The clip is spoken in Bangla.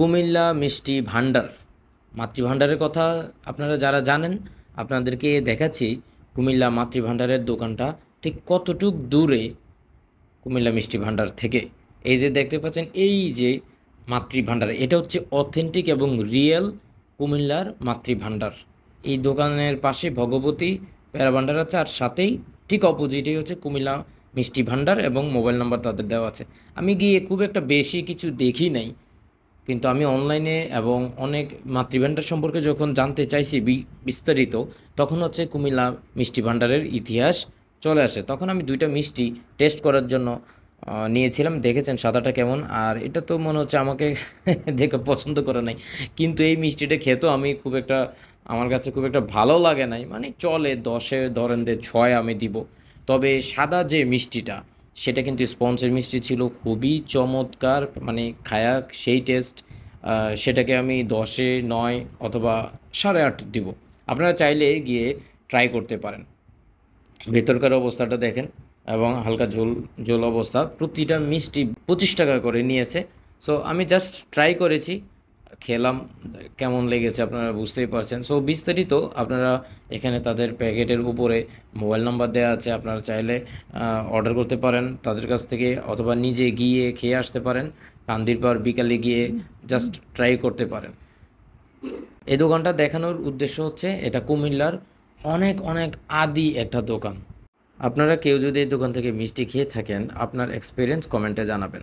কুমিল্লা মিষ্টি ভান্ডার, মাতৃভান্ডারের কথা আপনারা যারা জানেন, আপনাদেরকে দেখাচ্ছি কুমিল্লা মাতৃভান্ডারের দোকানটা ঠিক কতটুক দূরে কুমিল্লা মিষ্টি ভান্ডার থেকে। এই যে দেখতে পাচ্ছেন, এই যে মাতৃভান্ডার, এটা হচ্ছে অথেন্টিক এবং রিয়েল কুমিল্লার মাতৃভান্ডার। এই দোকানের পাশে ভগবতী প্যারা ভান্ডার আছে, আর সাথেই ঠিক অপোজিটেই হচ্ছে কুমিল্লা মিষ্টি ভান্ডার এবং মোবাইল নাম্বার তাদের দেওয়া আছে। আমি গিয়ে খুব একটা বেশি কিছু দেখি নাই, কিন্তু আমি অনলাইনে এবং অনেক মাতৃভান্ডার সম্পর্কে যখন জানতে চাইছি বিস্তারিত, তখন হচ্ছে কুমিল্লা মিষ্টি ভান্ডারের ইতিহাস চলে আসে। তখন আমি দুইটা মিষ্টি টেস্ট করার জন্য নিয়েছিলাম। দেখেছেন সাদাটা কেমন, আর এটা তো মনে হচ্ছে আমাকে দেখে পছন্দ করে নাই, কিন্তু এই মিষ্টিটা খেতেও আমি খুব একটা, আমার কাছে খুব একটা ভালো লাগে নাই, মানে চলে, 10-এ ধরেন যে 6 আমি দিব। তবে সাদা যে মিষ্টিটা, সেটা কিন্তু স্পঞ্জের মিষ্টি ছিল, খুবই চমৎকার, মানে খায়া সেই টেস্ট। সেটাকে আমি 10-এ 9 অথবা 8.5 দিব। আপনারা চাইলে গিয়ে ট্রাই করতে পারেন। ভেতরকার অবস্থাটা দেখেন এবং হালকা ঝোল ঝোল অবস্থা। প্রতিটা মিষ্টি 25 টাকা করে নিয়েছে। সো আমি জাস্ট ট্রাই করেছি, খেলাম, কেমন লেগেছে আপনারা বুঝতেই পারছেন। সো বিস্তারিত আপনারা এখানে তাদের প্যাকেটের উপরে মোবাইল নাম্বার দেওয়া আছে, আপনারা চাইলে অর্ডার করতে পারেন তাদের কাছ থেকে, অথবা নিজে গিয়ে খেয়ে আসতে পারেন। কান্দির পর বিকালে গিয়ে জাস্ট ট্রাই করতে পারেন। এই দোকানটা দেখানোর উদ্দেশ্য হচ্ছে এটা কুমিল্লার অনেক অনেক আদি একটা দোকান। আপনারা কেউ যদি এই দোকান থেকে মিষ্টি খেয়ে থাকেন, আপনার এক্সপিরিয়েন্স কমেন্টে জানাবেন।